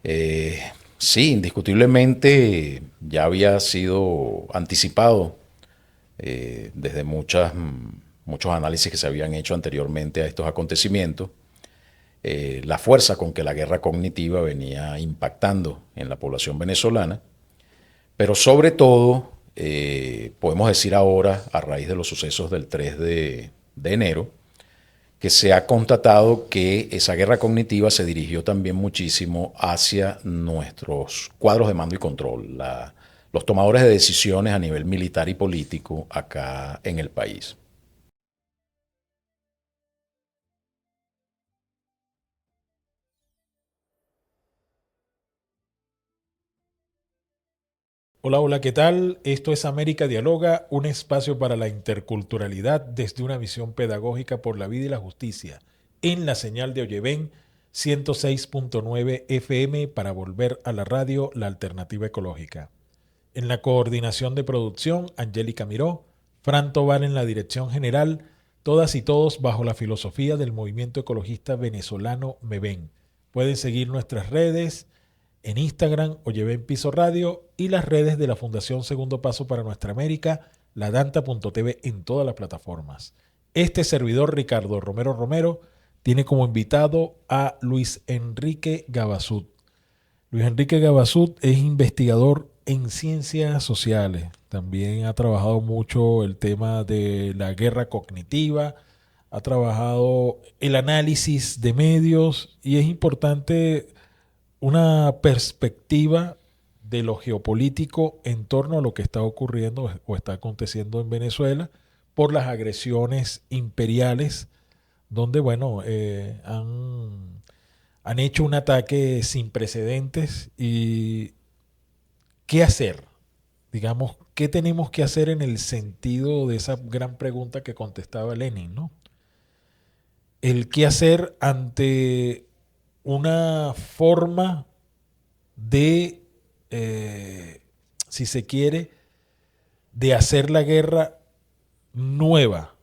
Eh, sí, indiscutiblemente ya había sido anticipado desde muchos análisis que se habían hecho anteriormente a estos acontecimientos, la fuerza con que la guerra cognitiva venía impactando en la población venezolana, pero sobre todo, podemos decir ahora, a raíz de los sucesos del 3 de enero, que se ha constatado que esa guerra cognitiva se dirigió también muchísimo hacia nuestros cuadros de mando y control, los tomadores de decisiones a nivel militar y político acá en el país. Hola, hola, ¿qué tal? Esto es América Dialoga, un espacio para la interculturalidad desde una visión pedagógica por la vida y la justicia, en la señal de Oyeven 106.9 FM para volver a la radio, la alternativa ecológica. En la coordinación de producción, Angélica Miró, Fran Tobar en la dirección general, todas y todos bajo la filosofía del movimiento ecologista venezolano MEVEN. Pueden seguir nuestras redes en Instagram o llevé en Piso Radio y las redes de la Fundación Segundo Paso para Nuestra América, ladanta.tv en todas las plataformas. Este servidor, Ricardo Romero Romero, tiene como invitado a Luis Enrique Gabasud. Luis Enrique Gabasud es investigador en ciencias sociales. También ha trabajado mucho el tema de la guerra cognitiva, ha trabajado el análisis de medios y es importante una perspectiva de lo geopolítico en torno a lo que está ocurriendo o está aconteciendo en Venezuela por las agresiones imperiales, donde, bueno, han hecho un ataque sin precedentes y qué hacer, digamos, qué tenemos que hacer en el sentido de esa gran pregunta que contestaba Lenin, ¿no? El qué hacer ante una forma de, eh, si se quiere, de hacer la guerra nueva.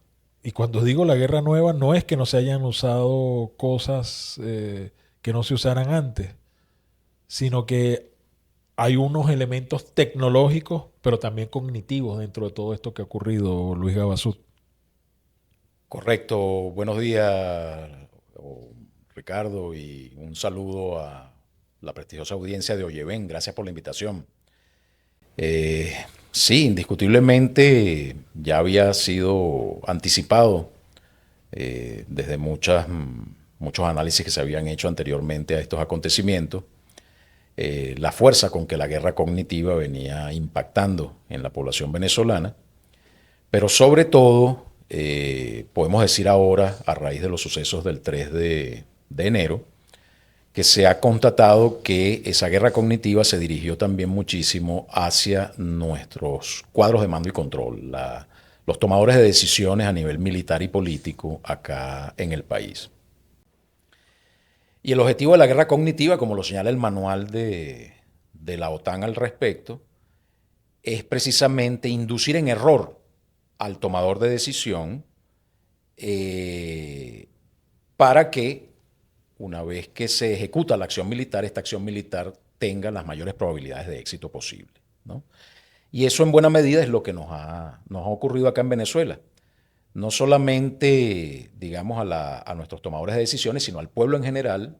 Y cuando digo la guerra nueva, no es que no se hayan usado cosas que no se usaran antes, sino que hay unos elementos tecnológicos, pero también cognitivos dentro de todo esto que ha ocurrido, Luis Gabasud. Correcto, buenos días, Ricardo, y un saludo a la prestigiosa audiencia de Oyeven. Gracias por la invitación. Eh, sí, indiscutiblemente ya había sido anticipado desde muchos análisis que se habían hecho anteriormente a estos acontecimientos, la fuerza con que la guerra cognitiva venía impactando en la población venezolana, pero sobre todo, podemos decir ahora, a raíz de los sucesos del 3 de enero, que se ha constatado que esa guerra cognitiva se dirigió también muchísimo hacia nuestros cuadros de mando y control, los tomadores de decisiones a nivel militar y político acá en el país. Y el objetivo de la guerra cognitiva, como lo señala el manual de la OTAN al respecto, es precisamente inducir en error al tomador de decisión eh, para que una vez que se ejecuta la acción militar, esta acción militar tenga las mayores probabilidades de éxito posible, ¿no? Y eso en buena medida es lo que nos ha ocurrido acá en Venezuela. No solamente, digamos, a nuestros tomadores de decisiones, sino al pueblo en general,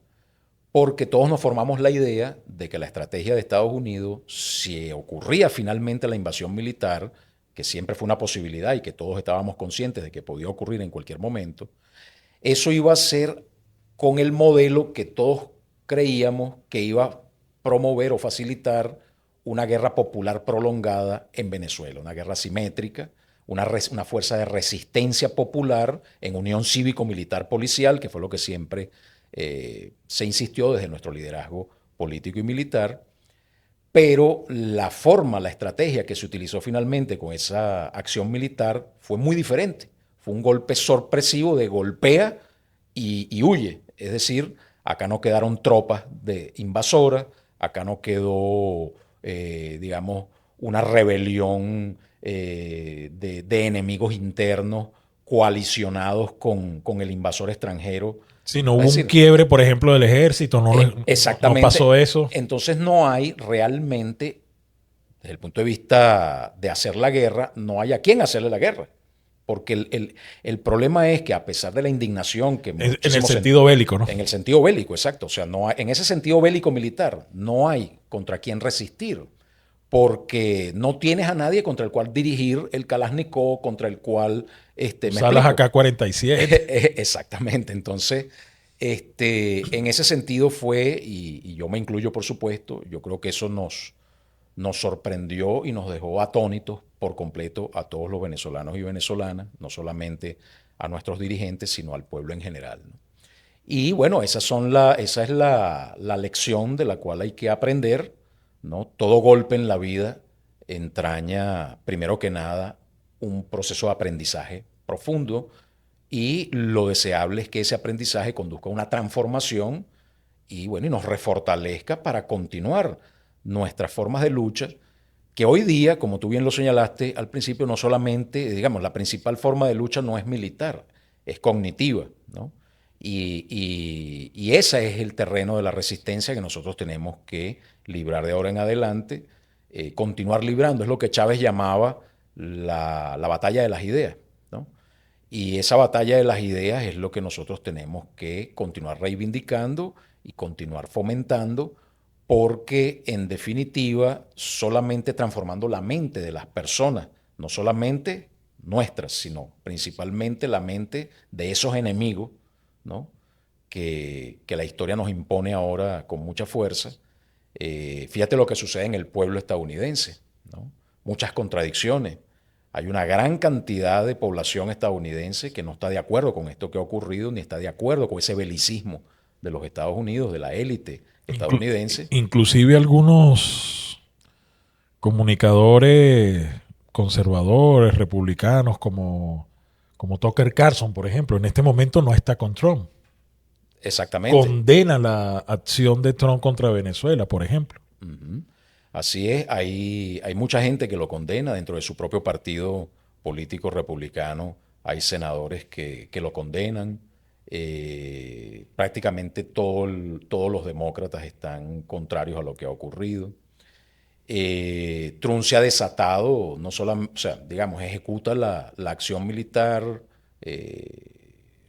porque todos nos formamos la idea de que la estrategia de Estados Unidos, si ocurría finalmente la invasión militar, que siempre fue una posibilidad y que todos estábamos conscientes de que podía ocurrir en cualquier momento, eso iba a ser con el modelo que todos creíamos que iba a promover o facilitar una guerra popular prolongada en Venezuela, una guerra simétrica, una fuerza de resistencia popular en unión cívico-militar policial, que fue lo que siempre se insistió desde nuestro liderazgo político y militar, pero la forma, la estrategia que se utilizó finalmente con esa acción militar fue muy diferente. Fue un golpe sorpresivo de golpea y huye. Es decir, acá no quedaron tropas de invasoras, acá no quedó, digamos, una rebelión de enemigos internos coalicionados con el invasor extranjero Si no Es hubo un decir, quiebre, por ejemplo, del ejército, no exactamente. pasó eso. Entonces no hay realmente, desde el punto de vista de hacer la guerra, no hay a quién hacerle la guerra. Porque el problema es que a pesar de la indignación que En el muchísimos sentido bélico, ¿no? en el sentido bélico, exacto, o sea, no hay, en ese sentido bélico militar, no hay contra quién resistir, porque no tienes a nadie contra el cual dirigir el Kalashnikov, contra el cual, me Usar las explico. AK-47. Exactamente, entonces, en ese sentido fue, y yo me incluyo por supuesto, yo creo que eso nos sorprendió y nos dejó atónitos por completo a todos los venezolanos y venezolanas, no solamente a nuestros dirigentes, sino al pueblo en general, ¿no? Y bueno, esa es la lección de la cual hay que aprender, ¿no? Todo golpe en la vida entraña, primero que nada, un proceso de aprendizaje profundo y lo deseable es que ese aprendizaje conduzca a una transformación y bueno, y nos refortalezca para continuar nuestras formas de lucha, que hoy día, como tú bien lo señalaste al principio, no solamente, digamos, la principal forma de lucha no es militar, es cognitiva, ¿no? Y ese es el terreno de la resistencia que nosotros tenemos que librar de ahora en adelante, continuar librando, es lo que Chávez llamaba la batalla de las ideas, ¿no? Y esa batalla de las ideas es lo que nosotros tenemos que continuar reivindicando y continuar fomentando, porque en definitiva, solamente transformando la mente de las personas, no solamente nuestras, sino principalmente la mente de esos enemigos, ¿no? Que la historia nos impone ahora con mucha fuerza. Fíjate lo que sucede en el pueblo estadounidense, ¿no? Muchas contradicciones. Hay una gran cantidad de población estadounidense que no está de acuerdo con esto que ha ocurrido, ni está de acuerdo con ese belicismo de los Estados Unidos, de la élite estadounidense. Inclusive algunos comunicadores conservadores, republicanos, como Tucker Carlson, por ejemplo, en este momento no está con Trump. Exactamente. Condena la acción de Trump contra Venezuela, por ejemplo. Así es, hay mucha gente que lo condena dentro de su propio partido político republicano. Hay senadores que lo condenan. Prácticamente todos los demócratas están contrarios a lo que ha ocurrido. Trump se ha desatado, no solo, o sea, digamos, ejecuta la acción militar,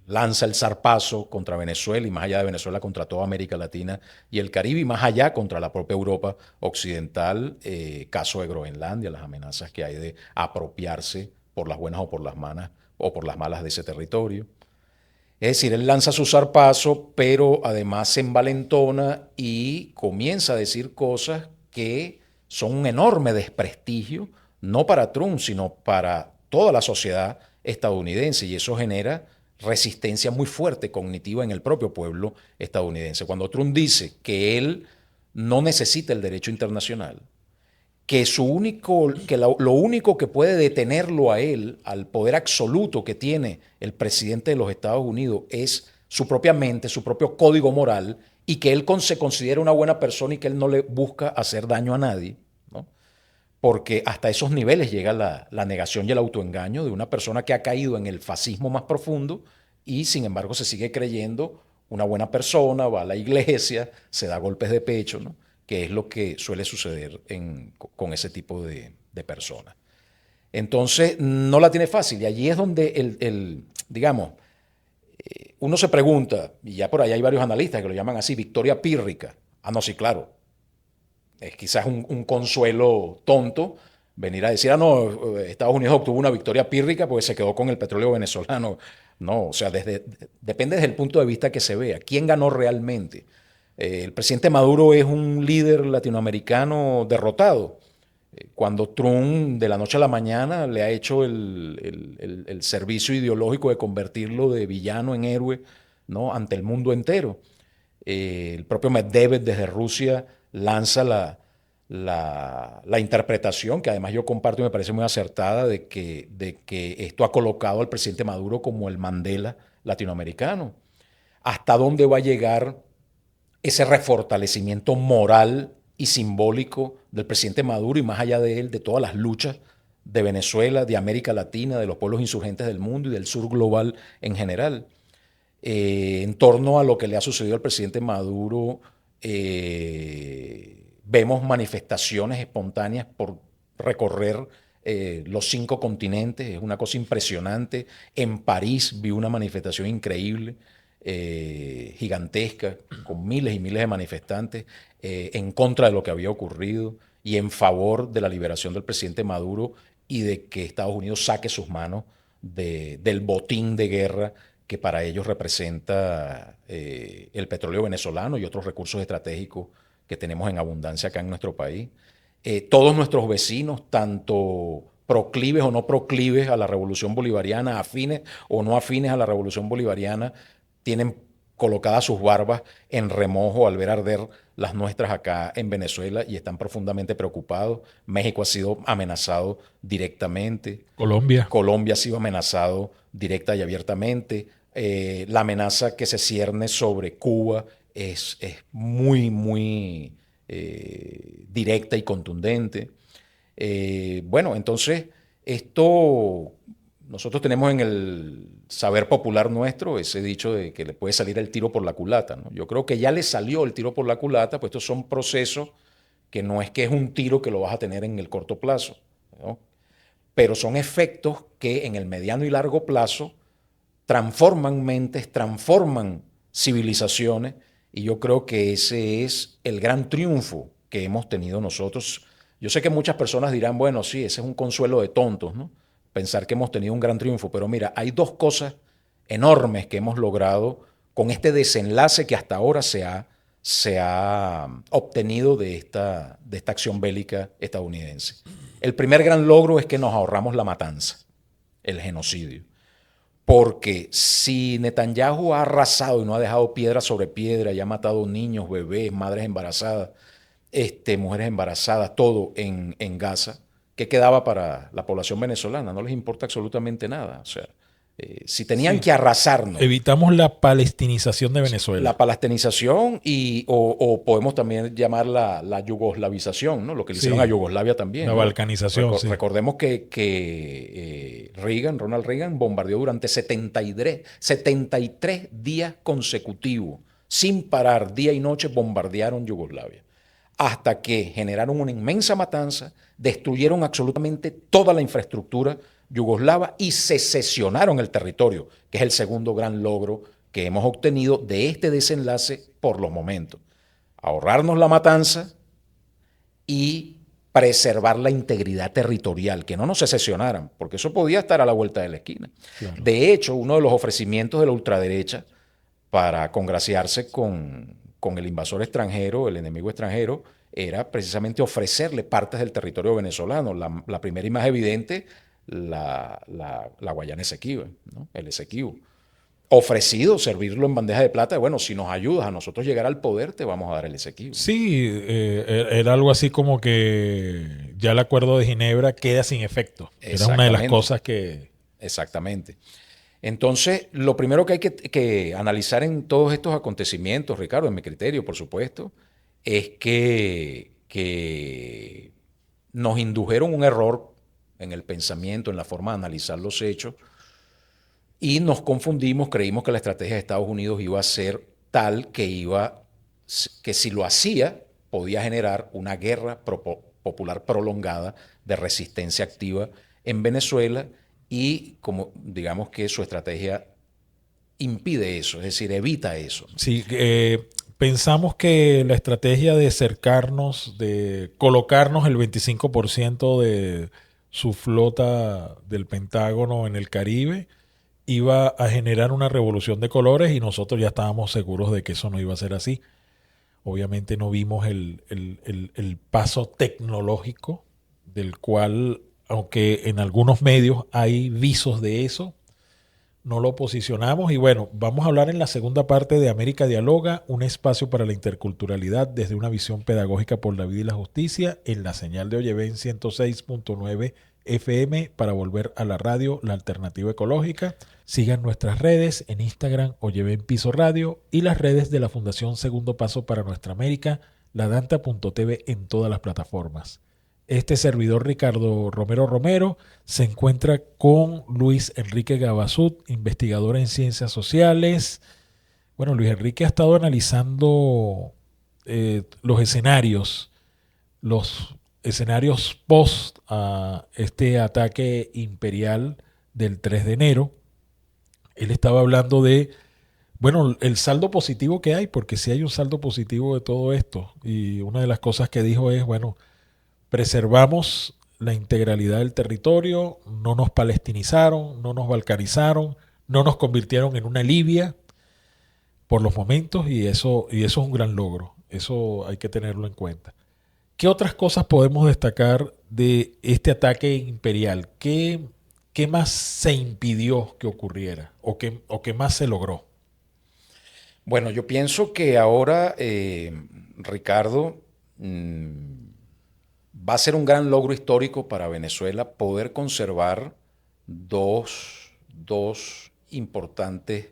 lanza el zarpazo contra Venezuela y más allá de Venezuela contra toda América Latina y el Caribe y más allá contra la propia Europa occidental, caso de Groenlandia, las amenazas que hay de apropiarse por las buenas o por las malas de ese territorio. Es decir, él lanza su zarpazo, pero además se envalentona y comienza a decir cosas que son un enorme desprestigio, no para Trump, sino para toda la sociedad estadounidense, y eso genera resistencia muy fuerte cognitiva en el propio pueblo estadounidense. Cuando Trump dice que él no necesita el derecho internacional, que lo único que puede detenerlo a él, al poder absoluto que tiene el presidente de los Estados Unidos, es su propia mente, su propio código moral, y que él se considera una buena persona y que él no le busca hacer daño a nadie, ¿no? Porque hasta esos niveles llega la negación y el autoengaño de una persona que ha caído en el fascismo más profundo y sin embargo se sigue creyendo una buena persona, va a la iglesia, se da golpes de pecho, ¿no? Que es lo que suele suceder con ese tipo de personas. Entonces, no la tiene fácil y allí es donde digamos, uno se pregunta, y ya por ahí hay varios analistas que lo llaman así, victoria pírrica. Ah, no, sí, claro. Es quizás un consuelo tonto venir a decir, ah, no, Estados Unidos obtuvo una victoria pírrica porque se quedó con el petróleo venezolano. No, o sea, depende desde el punto de vista que se vea. ¿Quién ganó realmente? El presidente Maduro es un líder latinoamericano derrotado. Cuando Trump de la noche a la mañana le ha hecho el servicio ideológico de convertirlo de villano en héroe, ¿no? Ante el mundo entero. El propio Medvedev desde Rusia lanza la interpretación, que además yo comparto y me parece muy acertada, de que esto ha colocado al presidente Maduro como el Mandela latinoamericano. ¿Hasta dónde va a llegar ese refortalecimiento moral y simbólico del presidente Maduro y más allá de él, de todas las luchas de Venezuela, de América Latina, de los pueblos insurgentes del mundo y del sur global en general? En torno a lo que le ha sucedido al presidente Maduro, vemos manifestaciones espontáneas por recorrer los 5 continentes. Es una cosa impresionante. En París vi una manifestación increíble, gigantesca, con miles y miles de manifestantes en contra de lo que había ocurrido y en favor de la liberación del presidente Maduro y de que Estados Unidos saque sus manos del botín de guerra que para ellos representa el petróleo venezolano y otros recursos estratégicos que tenemos en abundancia acá en nuestro país. Todos nuestros vecinos, tanto proclives o no proclives a la revolución bolivariana, afines o no afines a la revolución bolivariana, tienen colocadas sus barbas en remojo al ver arder las nuestras acá en Venezuela y están profundamente preocupados. México ha sido amenazado directamente. Colombia ha sido amenazado directa y abiertamente. La amenaza que se cierne sobre Cuba es muy, muy directa y contundente. Bueno, entonces nosotros tenemos en el saber popular nuestro ese dicho de que le puede salir el tiro por la culata, ¿no? Yo creo que ya le salió el tiro por la culata, pues estos son procesos que no es que es un tiro que lo vas a tener en el corto plazo, ¿no? Pero son efectos que en el mediano y largo plazo transforman mentes, transforman civilizaciones, y yo creo que ese es el gran triunfo que hemos tenido nosotros. Yo sé que muchas personas dirán, bueno, sí, ese es un consuelo de tontos, ¿no? Pensar que hemos tenido un gran triunfo, pero mira, hay 2 cosas enormes que hemos logrado con este desenlace que hasta ahora se ha obtenido de esta acción bélica estadounidense. El primer gran logro es que nos ahorramos la matanza, el genocidio. Porque si Netanyahu ha arrasado y no ha dejado piedra sobre piedra y ha matado niños, bebés, madres embarazadas, mujeres embarazadas, todo en Gaza, ¿qué quedaba para la población venezolana? No les importa absolutamente nada. O sea, si tenían que arrasarnos. Evitamos la palestinización de Venezuela. La palestinización o podemos también llamar la yugoslavización, ¿no? Lo que le hicieron a Yugoslavia también. La balcanización, sí. Recordemos que Ronald Reagan bombardeó durante 73 días consecutivos, sin parar, día y noche bombardearon Yugoslavia, hasta que generaron una inmensa matanza, destruyeron absolutamente toda la infraestructura yugoslava y secesionaron el territorio, que es el segundo gran logro que hemos obtenido de este desenlace por los momentos. Ahorrarnos la matanza y preservar la integridad territorial, que no nos secesionaran, porque eso podía estar a la vuelta de la esquina. Claro. De hecho, uno de los ofrecimientos de la ultraderecha para congraciarse con el invasor extranjero, el enemigo extranjero, era precisamente ofrecerle partes del territorio venezolano. La primera y más evidente, la Guayana Esequiba, ¿no? El Esequibo. Ofrecido servirlo en bandeja de plata. Bueno, si nos ayudas a nosotros llegar al poder, te vamos a dar el Esequibo. Sí, era algo así como que ya el acuerdo de Ginebra queda sin efecto. Era una de las cosas que... Exactamente. Entonces, lo primero que hay que analizar en todos estos acontecimientos, Ricardo, en mi criterio, por supuesto, es que nos indujeron un error en el pensamiento, en la forma de analizar los hechos, y nos confundimos, creímos que la estrategia de Estados Unidos iba a ser tal que si lo hacía, podía generar una guerra popular prolongada de resistencia activa en Venezuela, y como digamos que su estrategia impide eso, es decir, evita eso. Sí, pensamos que la estrategia de cercarnos, de colocarnos el 25% de su flota del Pentágono en el Caribe, iba a generar una revolución de colores, y nosotros ya estábamos seguros de que eso no iba a ser así. Obviamente no vimos el paso tecnológico del cual, aunque en algunos medios hay visos de eso, no lo posicionamos. Y bueno, vamos a hablar en la segunda parte de América Dialoga, un espacio para la interculturalidad desde una visión pedagógica por la vida y la justicia, en la señal de Oyeven 106.9 FM, para volver a la radio, la alternativa ecológica. Sigan nuestras redes en Instagram, Oyeven Piso Radio, y las redes de la Fundación Segundo Paso para Nuestra América, ladanta.tv, en todas las plataformas. Este servidor Ricardo Romero Romero se encuentra con Luis Enrique Gabazut, investigador en ciencias sociales. Bueno, Luis Enrique ha estado analizando los escenarios post a este ataque imperial del 3 de enero. Él estaba hablando de, bueno, el saldo positivo que hay, porque sí hay un saldo positivo de todo esto. Y una de las cosas que dijo es, bueno, preservamos la integralidad del territorio, no nos palestinizaron, no nos balcanizaron, no nos convirtieron en una Libia por los momentos y eso es un gran logro. Eso hay que tenerlo en cuenta. ¿Qué otras cosas podemos destacar de este ataque imperial? ¿Qué más se impidió que ocurriera o qué más se logró? Bueno, yo pienso que ahora, Ricardo, va a ser un gran logro histórico para Venezuela poder conservar dos importantes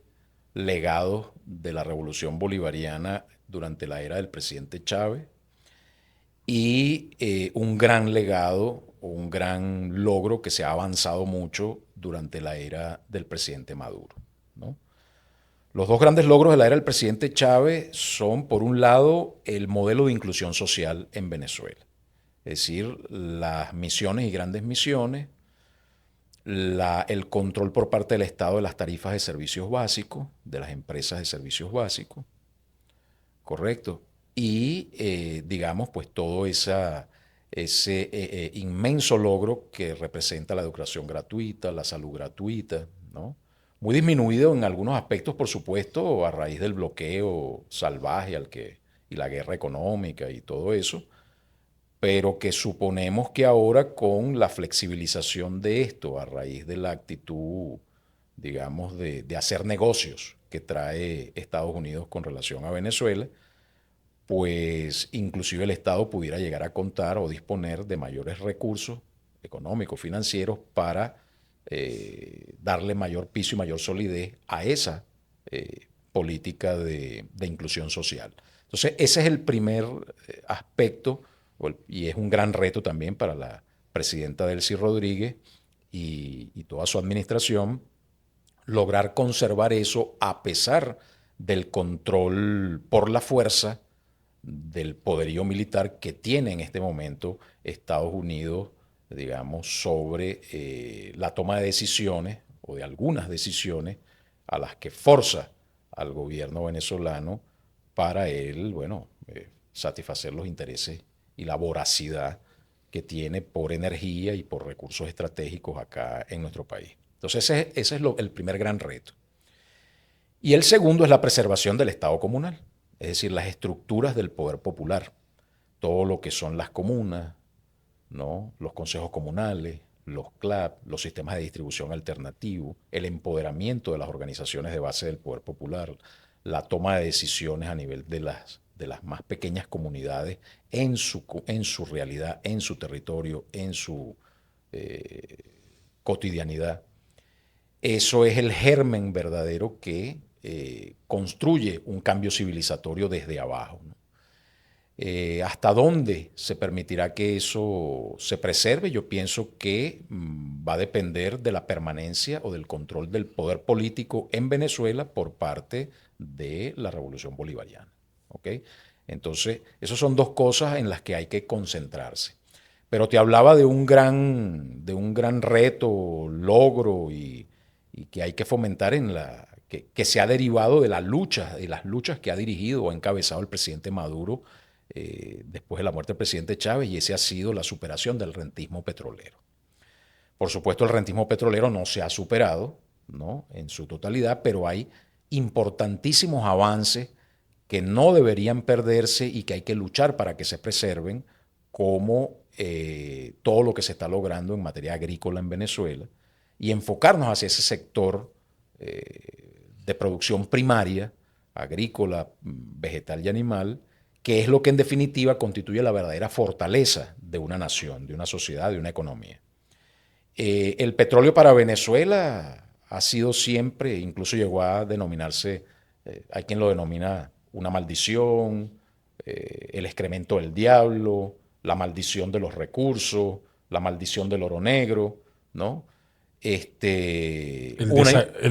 legados de la revolución bolivariana durante la era del presidente Chávez y un gran legado o un gran logro que se ha avanzado mucho durante la era del presidente Maduro, ¿no? Los dos grandes logros de la era del presidente Chávez son, por un lado, el modelo de inclusión social en Venezuela. Es decir, las misiones y grandes misiones, el control por parte del Estado de las tarifas de servicios básicos, de las empresas de servicios básicos, correcto. Y, digamos, pues todo ese inmenso logro que representa la educación gratuita, la salud gratuita, ¿no? Muy disminuido en algunos aspectos, por supuesto, a raíz del bloqueo salvaje y la guerra económica y todo eso, pero que suponemos que ahora con la flexibilización de esto, a raíz de la actitud, digamos, de hacer negocios que trae Estados Unidos con relación a Venezuela, pues inclusive el Estado pudiera llegar a contar o disponer de mayores recursos económicos, financieros, para darle mayor piso y mayor solidez a esa política de inclusión social. Entonces, ese es el primer aspecto y es un gran reto también para la presidenta Delcy Rodríguez y toda su administración, lograr conservar eso a pesar del control por la fuerza del poderío militar que tiene en este momento Estados Unidos, digamos, sobre la toma de decisiones o de algunas decisiones a las que forza al gobierno venezolano para él, bueno, satisfacer los intereses y la voracidad que tiene por energía y por recursos estratégicos acá en nuestro país. Entonces ese es el primer gran reto. Y el segundo es la preservación del Estado comunal, es decir, las estructuras del poder popular, todo lo que son las comunas, ¿no? Los consejos comunales, los CLAP, los sistemas de distribución alternativo, el empoderamiento de las organizaciones de base del poder popular, la toma de decisiones a nivel de las más pequeñas comunidades en su realidad, en su territorio, en su eh, cotidianidad. Eso es el germen verdadero que construye un cambio civilizatorio desde abajo, ¿no? ¿Hasta dónde se permitirá que eso se preserve? Yo pienso que va a depender de la permanencia o del control del poder político en Venezuela por parte de la Revolución Bolivariana. ¿Ok? Entonces, esas son dos cosas en las que hay que concentrarse. Pero te hablaba de un gran reto, logro y que hay que fomentar que se ha derivado de las luchas que ha dirigido o ha encabezado el presidente Maduro después de la muerte del presidente Chávez, y ese ha sido la superación del rentismo petrolero. Por supuesto, el rentismo petrolero no se ha superado, ¿no?, en su totalidad, pero hay importantísimos avances que no deberían perderse y que hay que luchar para que se preserven, como todo lo que se está logrando en materia agrícola en Venezuela, y enfocarnos hacia ese sector de producción primaria, agrícola, vegetal y animal, que es lo que en definitiva constituye la verdadera fortaleza de una nación, de una sociedad, de una economía. El petróleo para Venezuela ha sido siempre, incluso llegó a denominarse, hay quien lo denomina una maldición, el excremento del diablo, la maldición de los recursos, la maldición del oro negro, ¿no? El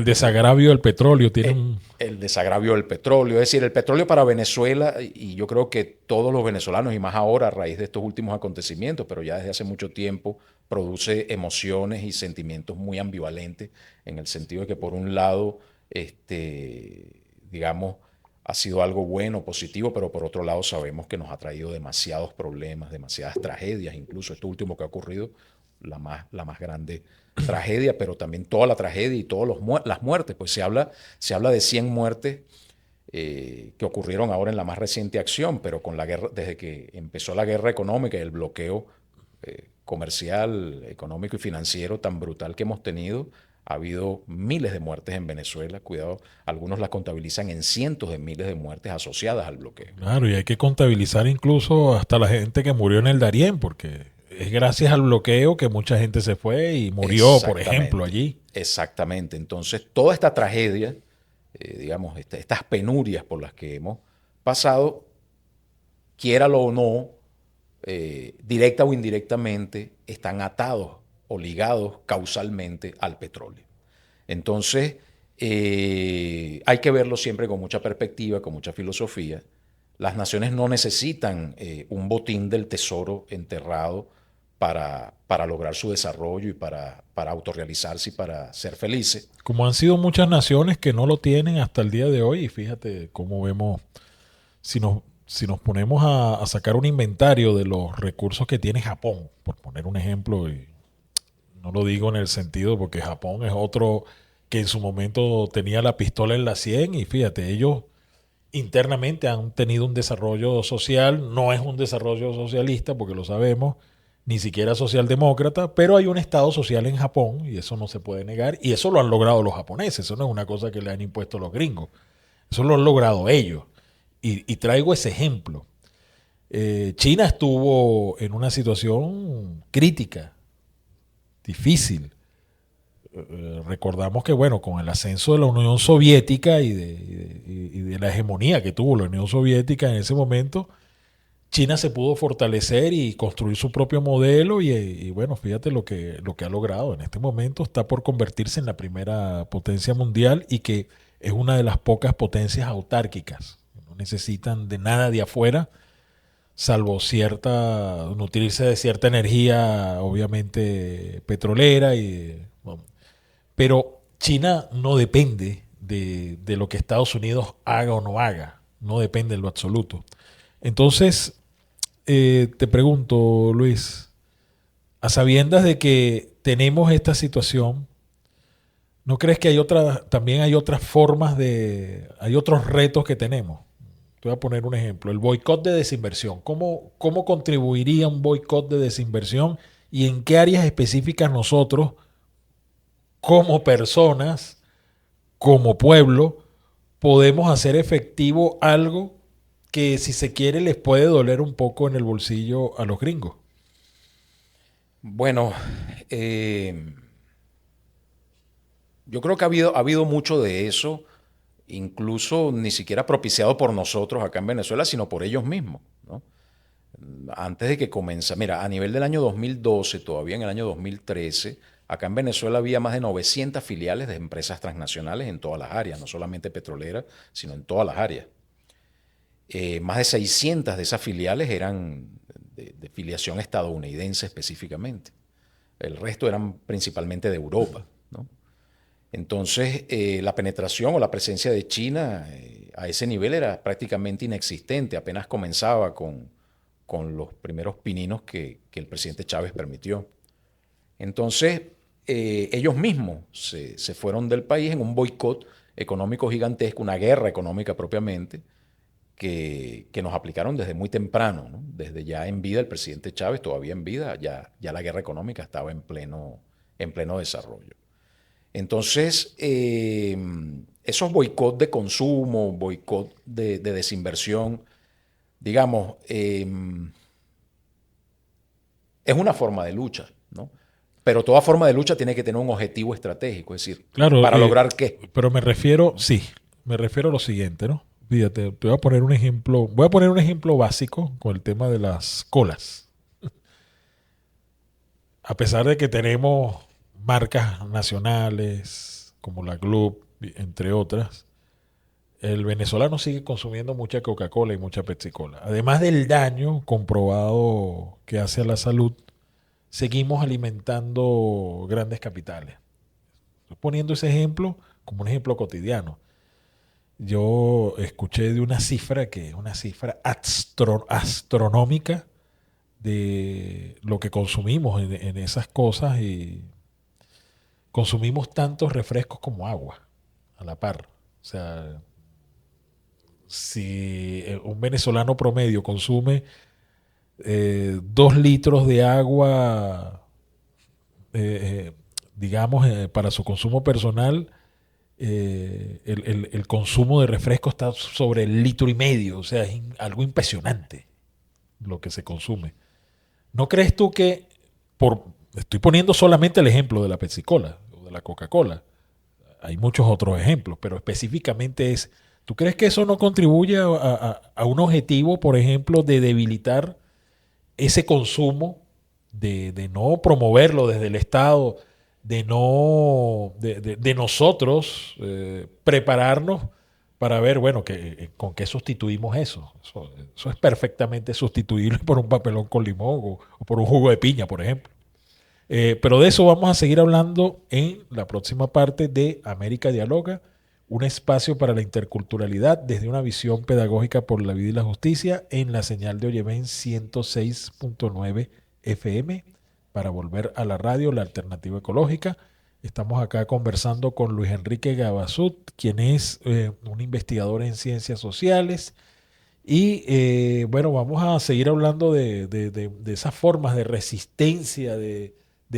desagravio del petróleo tiene un... El desagravio del petróleo. Es decir, el petróleo para Venezuela, y yo creo que todos los venezolanos, y más ahora a raíz de estos últimos acontecimientos, pero ya desde hace mucho tiempo, produce emociones y sentimientos muy ambivalentes, en el sentido de que por un lado, digamos, ha sido algo bueno, positivo, pero por otro lado sabemos que nos ha traído demasiados problemas, demasiadas tragedias, incluso esto último que ha ocurrido, la más grande tragedia, pero también toda la tragedia y todas las muertes, pues se habla de 100 muertes que ocurrieron ahora en la más reciente acción, pero con la guerra, desde que empezó la guerra económica y el bloqueo comercial, económico y financiero tan brutal que hemos tenido, ha habido miles de muertes en Venezuela. Cuidado, algunos las contabilizan en cientos de miles de muertes asociadas al bloqueo. Claro, y hay que contabilizar incluso hasta la gente que murió en el Darién, porque es gracias al bloqueo que mucha gente se fue y murió, por ejemplo, allí. Exactamente. Entonces, toda esta tragedia, digamos, estas penurias por las que hemos pasado, quiéralo o no, directa o indirectamente, están atados o ligados causalmente al petróleo. Entonces, hay que verlo siempre con mucha perspectiva, con mucha filosofía. Las naciones no necesitan un botín del tesoro enterrado para lograr su desarrollo y para autorrealizarse y para ser felices. Como han sido muchas naciones que no lo tienen hasta el día de hoy, y fíjate cómo vemos, si nos ponemos a sacar un inventario de los recursos que tiene Japón, por poner un ejemplo, y no lo digo en el sentido porque Japón es otro que en su momento tenía la pistola en la 100 y fíjate, ellos internamente han tenido un desarrollo social, no es un desarrollo socialista porque lo sabemos, ni siquiera socialdemócrata, pero hay un estado social en Japón y eso no se puede negar y eso lo han logrado los japoneses, eso no es una cosa que le han impuesto los gringos, eso lo han logrado ellos y traigo ese ejemplo. China estuvo en una situación crítica, difícil. Recordamos que, bueno, con el ascenso de la Unión Soviética y de la hegemonía que tuvo la Unión Soviética en ese momento, China se pudo fortalecer y construir su propio modelo y bueno, fíjate lo que ha logrado. En este momento está por convertirse en la primera potencia mundial y que es una de las pocas potencias autárquicas. No necesitan de nada de afuera, salvo nutrirse de cierta energía, obviamente petrolera, bueno, pero China no depende de lo que Estados Unidos haga o no haga, no depende en lo absoluto. Entonces, te pregunto, Luis, a sabiendas de que tenemos esta situación, ¿no crees que también hay otras formas hay otros retos que tenemos? Te voy a poner un ejemplo, el boicot de desinversión. ¿Cómo contribuiría un boicot de desinversión y en qué áreas específicas nosotros, como personas, como pueblo, podemos hacer efectivo algo que, si se quiere, les puede doler un poco en el bolsillo a los gringos? Bueno, yo creo que ha habido mucho de eso, incluso ni siquiera propiciado por nosotros acá en Venezuela, sino por ellos mismos, ¿no? Antes de que comenzara, mira, a nivel del año 2012, todavía en el año 2013, acá en Venezuela había más de 900 filiales de empresas transnacionales en todas las áreas, no solamente petroleras, sino en todas las áreas. Más de 600 de esas filiales eran de filiación estadounidense específicamente. El resto eran principalmente de Europa, ¿no? Entonces, la penetración o la presencia de China a ese nivel era prácticamente inexistente, apenas comenzaba con los primeros pininos que el presidente Chávez permitió. Entonces, ellos mismos se fueron del país en un boicot económico gigantesco, una guerra económica propiamente, que nos aplicaron desde muy temprano, ¿no? Desde ya en vida el presidente Chávez, todavía en vida, ya la guerra económica estaba en pleno desarrollo. Entonces, esos boicots de consumo, boicot de desinversión, digamos, es una forma de lucha, ¿no? Pero toda forma de lucha tiene que tener un objetivo estratégico, es decir, claro, ¿para lograr qué? Pero me refiero a lo siguiente, ¿no? Fíjate, te voy a poner un ejemplo básico con el tema de las colas. a pesar de que tenemos marcas nacionales como la Club, entre otras, el venezolano sigue consumiendo mucha Coca-Cola y mucha Pepsi-Cola. Además del daño comprobado que hace a la salud, seguimos alimentando grandes capitales. Estoy poniendo ese ejemplo como un ejemplo cotidiano. Yo escuché de una cifra que es una cifra astronómica de lo que consumimos en esas cosas, y consumimos tantos refrescos como agua a la par. O sea, si un venezolano promedio consume 2 litros de agua, eh, digamos, para su consumo personal, el consumo de refresco está sobre el litro y medio. O sea, es algo impresionante lo que se consume. ¿No crees tú que, estoy poniendo solamente el ejemplo de la Pepsi-Cola o de la Coca-Cola, hay muchos otros ejemplos, pero específicamente ¿tú crees que eso no contribuye a un objetivo, por ejemplo, de debilitar ese consumo, de no promoverlo desde el Estado, de nosotros prepararnos para ver, bueno, con qué sustituimos eso? Eso es perfectamente sustituible por un papelón con limón o por un jugo de piña, por ejemplo. Pero de eso vamos a seguir hablando en la próxima parte de América Dialoga, un espacio para la interculturalidad desde una visión pedagógica por la vida y la justicia en la señal de Oyeven 106.9 FM para volver a la radio, la alternativa ecológica. Estamos acá conversando con Luis Enrique Gabasut, quien es un investigador en ciencias sociales. Y bueno, vamos a seguir hablando de esas formas de resistencia, de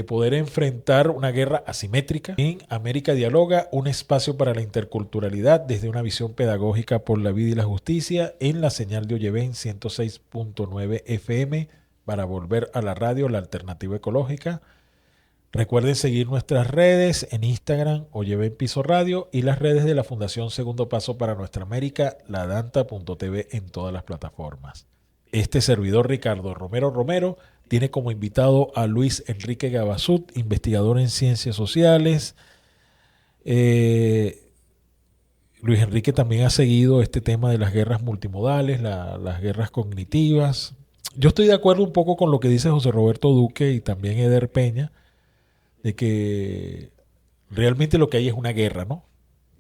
poder enfrentar una guerra asimétrica. En América Dialoga, un espacio para la interculturalidad desde una visión pedagógica por la vida y la justicia en la señal de Oyeven 106.9 FM para volver a la radio, la alternativa ecológica. Recuerden seguir nuestras redes en Instagram, Oyeven Piso Radio, y las redes de la Fundación Segundo Paso para Nuestra América, ladanta.tv, en todas las plataformas. Este servidor, Ricardo Romero, tiene como invitado a Luis Enrique Gabasut, investigador en ciencias sociales. Luis Enrique también ha seguido este tema de las guerras multimodales, las guerras cognitivas. Yo estoy de acuerdo un poco con lo que dice José Roberto Duque y también Eder Peña, de que realmente lo que hay es una guerra, ¿no?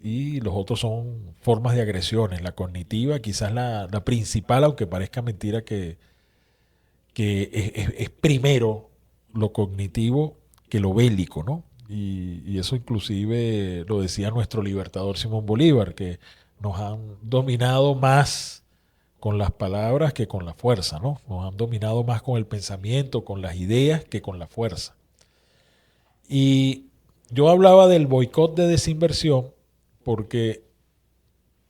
Y los otros son formas de agresiones. La cognitiva, quizás la principal, aunque parezca mentira, que es primero lo cognitivo que lo bélico, ¿no? Y eso inclusive lo decía nuestro libertador Simón Bolívar, que nos han dominado más con las palabras que con la fuerza, ¿no? Nos han dominado más con el pensamiento, con las ideas, que con la fuerza. Y yo hablaba del boicot de desinversión porque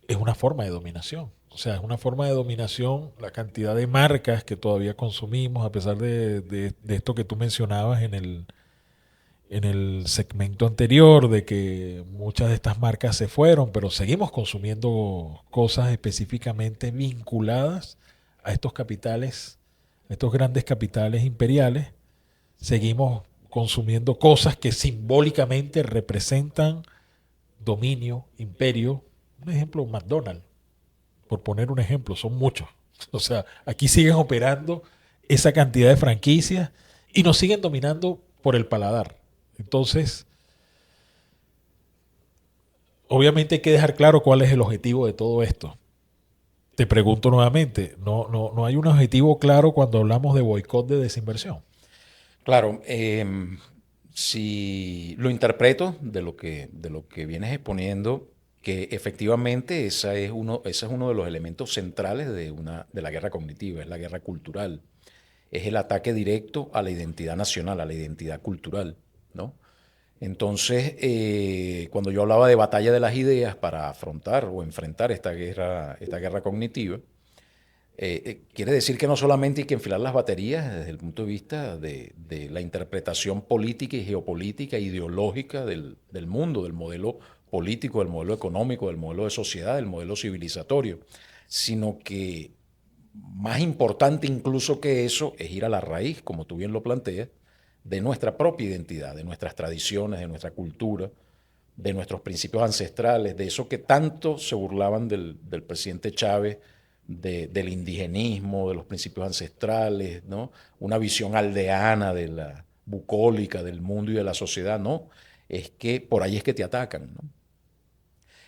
es una forma de dominación. O sea, es una forma de dominación la cantidad de marcas que todavía consumimos, a pesar de esto que tú mencionabas en el segmento anterior, de que muchas de estas marcas se fueron, pero seguimos consumiendo cosas específicamente vinculadas a estos capitales, a estos grandes capitales imperiales. Seguimos consumiendo cosas que simbólicamente representan dominio, imperio. Un ejemplo, McDonald's, por poner un ejemplo, son muchos. O sea, aquí siguen operando esa cantidad de franquicias y nos siguen dominando por el paladar. Entonces, obviamente hay que dejar claro cuál es el objetivo de todo esto. Te pregunto nuevamente, ¿no hay un objetivo claro cuando hablamos de boicot de desinversión? Claro, si lo interpreto de lo que vienes exponiendo, que efectivamente ese es uno de los elementos centrales de la guerra cognitiva, es la guerra cultural. Es el ataque directo a la identidad nacional, a la identidad cultural, ¿no? Entonces, cuando yo hablaba de batalla de las ideas para afrontar o enfrentar esta guerra cognitiva, quiere decir que no solamente hay que enfilar las baterías desde el punto de vista de la interpretación política y geopolítica, ideológica del mundo, del modelo político, del modelo económico, del modelo de sociedad, del modelo civilizatorio, sino que más importante incluso que eso es ir a la raíz, como tú bien lo planteas, de nuestra propia identidad, de nuestras tradiciones, de nuestra cultura, de nuestros principios ancestrales, de eso que tanto se burlaban del presidente Chávez, del indigenismo, de los principios ancestrales, ¿no? Una visión aldeana de la bucólica del mundo y de la sociedad, no, es que por ahí es que te atacan, ¿no?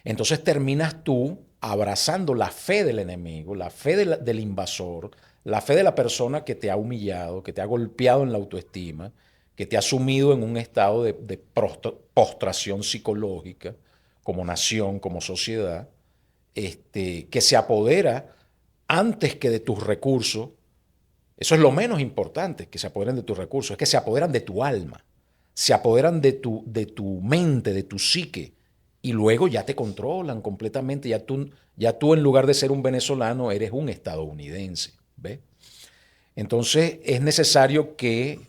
Entonces terminas tú abrazando la fe del enemigo, la fe del invasor, la fe de la persona que te ha humillado, que te ha golpeado en la autoestima, que te ha sumido en un estado de postración psicológica como nación, como sociedad, que se apodera antes que de tus recursos. Eso es lo menos importante, que se apoderen de tus recursos, es que se apoderan de tu alma, se apoderan de tu mente, de tu psique, y luego ya te controlan completamente, ya tú en lugar de ser un venezolano eres un estadounidense, ¿ves? Entonces es necesario que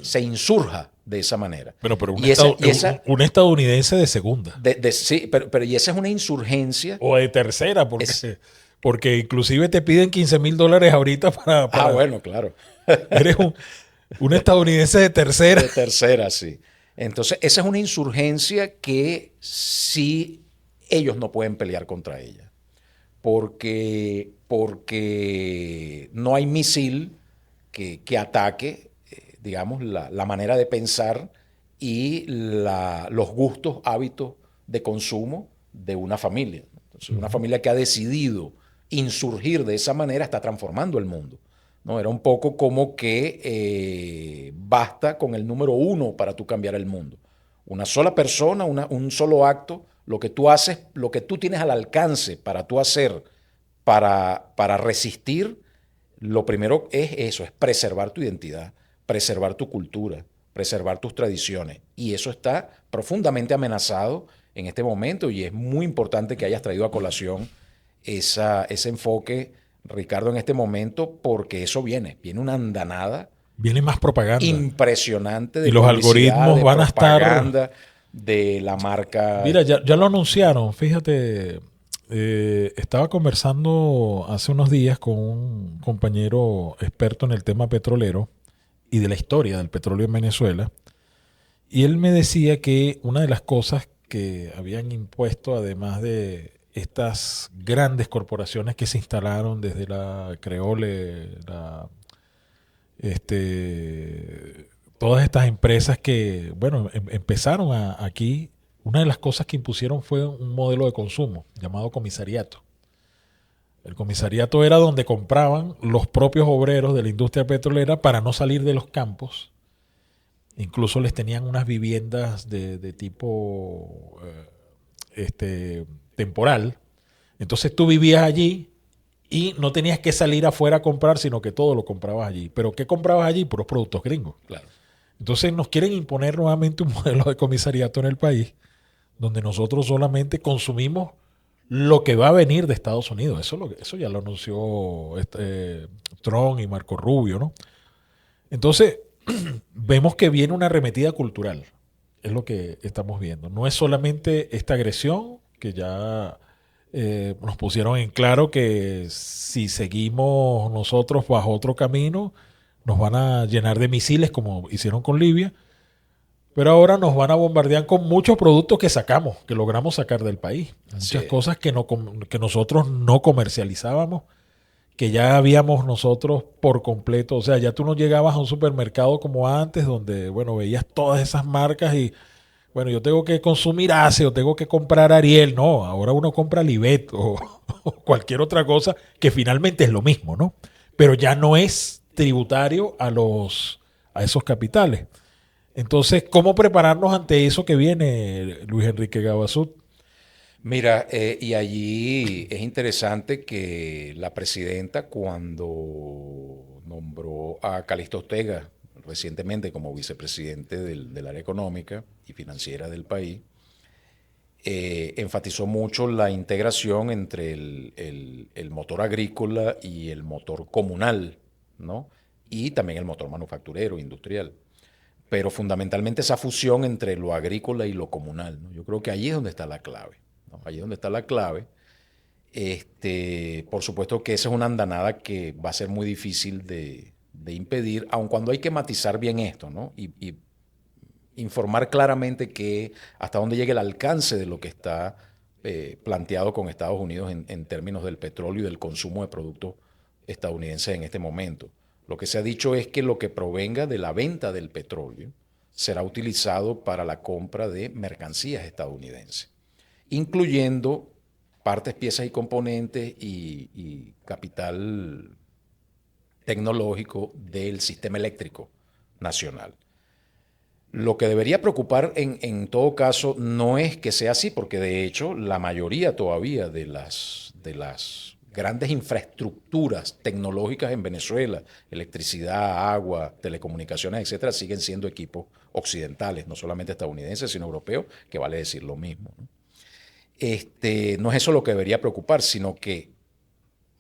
se insurja de esa manera. Pero un estadounidense de segunda. Sí, pero y esa es una insurgencia. O de tercera, porque inclusive te piden $15,000 ahorita para... bueno, claro. Eres un estadounidense de tercera. De tercera, sí. Entonces, esa es una insurgencia que sí ellos no pueden pelear contra ella. Porque no hay misil que ataque, digamos, la manera de pensar y los gustos, hábitos de consumo de una familia. Entonces, una familia que ha decidido insurgir de esa manera está transformando el mundo, ¿no? Era un poco como que basta con el número 1 para tú cambiar el mundo. Una sola persona, un solo acto, lo que tú haces, lo que tú tienes al alcance para tú hacer, para resistir, lo primero es eso, es preservar tu identidad, preservar tu cultura, preservar tus tradiciones. Y eso está profundamente amenazado en este momento y es muy importante que hayas traído a colación ese enfoque, Ricardo, en este momento, porque eso viene una andanada. Viene más propaganda. Impresionante de y los algoritmos van a estar de la marca. Mira, ya lo anunciaron, fíjate. Estaba conversando hace unos días con un compañero experto en el tema petrolero y de la historia del petróleo en Venezuela, y él me decía que una de las cosas que habían impuesto, además de estas grandes corporaciones que se instalaron desde la Creole, todas estas empresas que, bueno, empezaron aquí. Una de las cosas que impusieron fue un modelo de consumo llamado comisariato. El comisariato era donde compraban los propios obreros de la industria petrolera para no salir de los campos. Incluso les tenían unas viviendas de tipo temporal. Entonces tú vivías allí y no tenías que salir afuera a comprar, sino que todo lo comprabas allí. ¿Pero qué comprabas allí? Puros productos gringos. Claro. Entonces nos quieren imponer nuevamente un modelo de comisariato en el país donde nosotros solamente consumimos lo que va a venir de Estados Unidos. Eso ya lo anunció Trump y Marco Rubio, ¿no? Entonces, vemos que viene una arremetida cultural. Es lo que estamos viendo. No es solamente esta agresión, que ya nos pusieron en claro que si seguimos nosotros bajo otro camino, nos van a llenar de misiles como hicieron con Libia. Pero ahora nos van a bombardear con muchos productos que sacamos, que logramos sacar del país. Muchas cosas que nosotros no comercializábamos, que ya habíamos nosotros por completo. O sea, ya tú no llegabas a un supermercado como antes, donde, bueno, veías todas esas marcas y, bueno, yo tengo que consumir Ace o tengo que comprar Ariel. No, ahora uno compra Livet o cualquier otra cosa que finalmente es lo mismo, ¿no? Pero ya no es tributario a esos capitales. Entonces, ¿cómo prepararnos ante eso que viene, Luis Enrique Gabasut? Mira, y allí es interesante que la presidenta, cuando nombró a Calixto Ortega recientemente como vicepresidente del área económica y financiera del país, enfatizó mucho la integración entre el motor agrícola y el motor comunal, ¿no? Y también el motor manufacturero, industrial. Pero fundamentalmente esa fusión entre lo agrícola y lo comunal, ¿no? Yo creo que allí es donde está la clave, ¿no? Allí es donde está la clave. Por supuesto que esa es una andanada que va a ser muy difícil de de impedir, aun cuando hay que matizar bien esto, ¿no? Y informar claramente que hasta dónde llega el alcance de lo que está planteado con Estados Unidos en términos del petróleo y del consumo de productos estadounidenses en este momento. Lo que se ha dicho es que lo que provenga de la venta del petróleo será utilizado para la compra de mercancías estadounidenses, incluyendo partes, piezas y componentes y capital tecnológico del sistema eléctrico nacional. Lo que debería preocupar en todo caso no es que sea así, porque de hecho la mayoría todavía de las grandes infraestructuras tecnológicas en Venezuela, electricidad, agua, telecomunicaciones, etcétera, siguen siendo equipos occidentales, no solamente estadounidenses, sino europeos, que vale decir lo mismo, ¿no? No es eso lo que debería preocupar, sino que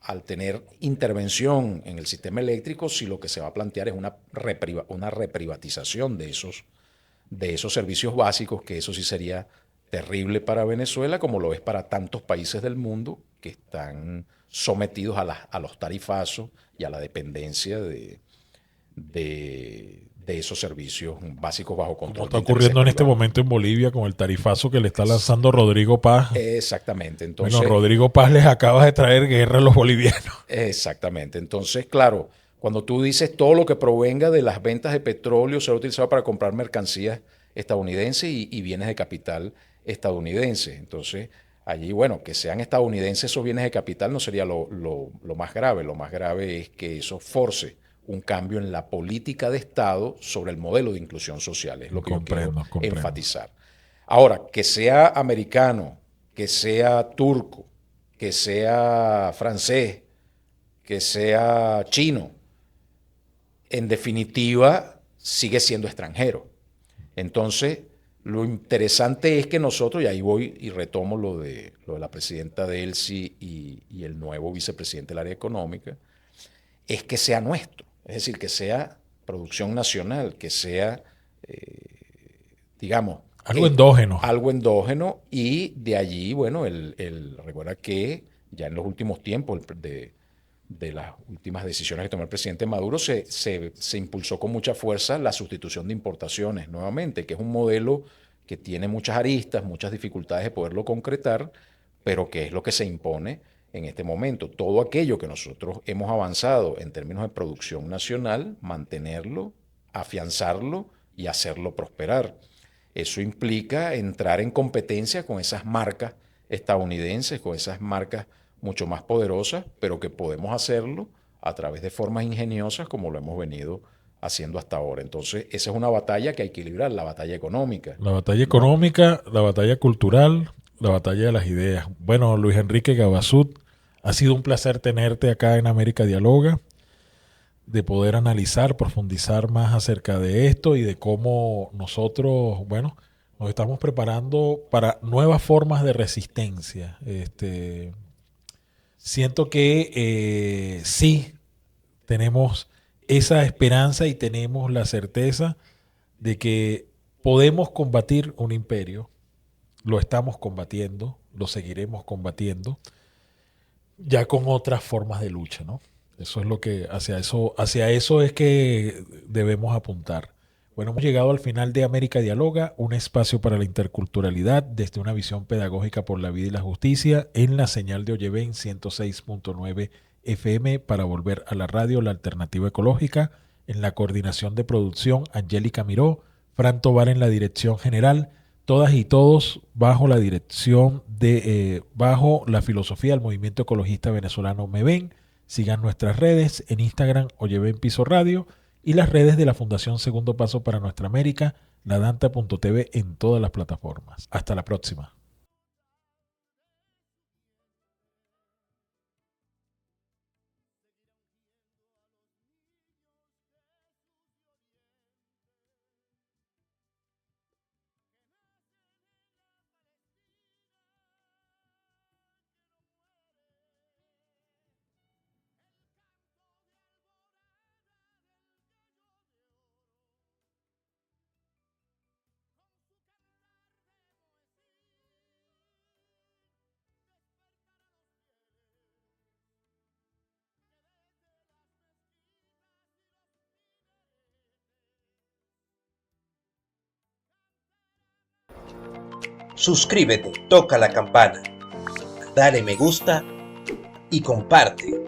al tener intervención en el sistema eléctrico, si lo que se va a plantear es una reprivatización de esos servicios básicos, que eso sí sería terrible para Venezuela, como lo es para tantos países del mundo que están sometidos a los tarifazos y a la dependencia de esos servicios básicos bajo Como control está de intereses ocurriendo en este privados. momento en Bolivia con el tarifazo que le está lanzando Rodrigo Paz. Exactamente, Bueno, entonces, Rodrigo Paz les acaba de traer guerra a los bolivianos. exactamente. Entonces, claro, cuando tú dices todo lo que provenga de las ventas de petróleo será utilizado para comprar mercancías estadounidenses y bienes de capital estadounidenses. Entonces, allí, bueno, que sean estadounidenses esos bienes de capital no sería lo más grave. Lo más grave es que eso force un cambio en la política de Estado sobre el modelo de inclusión social. Es lo que yo quiero Comprendo. enfatizar. Ahora, que sea americano, que sea turco, que sea francés, que sea chino, en definitiva sigue siendo extranjero. Entonces, lo interesante es que nosotros, y ahí voy y retomo lo de la presidenta Delcy y el nuevo vicepresidente del área económica, es que sea nuestro, es decir, que sea producción nacional, que sea, digamos, Algo endógeno. algo endógeno y de allí, bueno, recuerda que ya en los últimos tiempos de las últimas decisiones que tomó el presidente Maduro, se impulsó con mucha fuerza la sustitución de importaciones nuevamente, que es un modelo que tiene muchas aristas, muchas dificultades de poderlo concretar, pero que es lo que se impone en este momento. Todo aquello que nosotros hemos avanzado en términos de producción nacional, mantenerlo, afianzarlo y hacerlo prosperar. Eso implica entrar en competencia con esas marcas estadounidenses, con esas marcas mucho más poderosas, pero que podemos hacerlo a través de formas ingeniosas como lo hemos venido haciendo hasta ahora. Entonces, esa es una batalla que hay que librar, la batalla económica, La batalla ¿no? económica, la batalla cultural, la batalla de las ideas. Bueno, Luis Enrique Gabasud, ha sido un placer tenerte acá en América Dialoga, de poder analizar, profundizar más acerca de esto y de cómo nosotros, bueno, nos estamos preparando para nuevas formas de resistencia. Siento que sí, tenemos esa esperanza y tenemos la certeza de que podemos combatir un imperio, lo estamos combatiendo, lo seguiremos combatiendo, ya con otras formas de lucha, ¿no? Eso es lo que, hacia eso es que debemos apuntar. Bueno, hemos llegado al final de América Dialoga, un espacio para la interculturalidad desde una visión pedagógica por la vida y la justicia en la señal de Oyeven 106.9 FM para volver a la radio, la alternativa ecológica, en la coordinación de producción Angélica Miró, Fran Tobar en la dirección general, todas y todos bajo la dirección bajo la filosofía del movimiento ecologista venezolano Me Ven. Sigan nuestras redes en Instagram Oyeven Piso Radio y las redes de la Fundación Segundo Paso para Nuestra América, ladanta.tv en todas las plataformas. Hasta la próxima. Suscríbete, toca la campana, dale me gusta y comparte.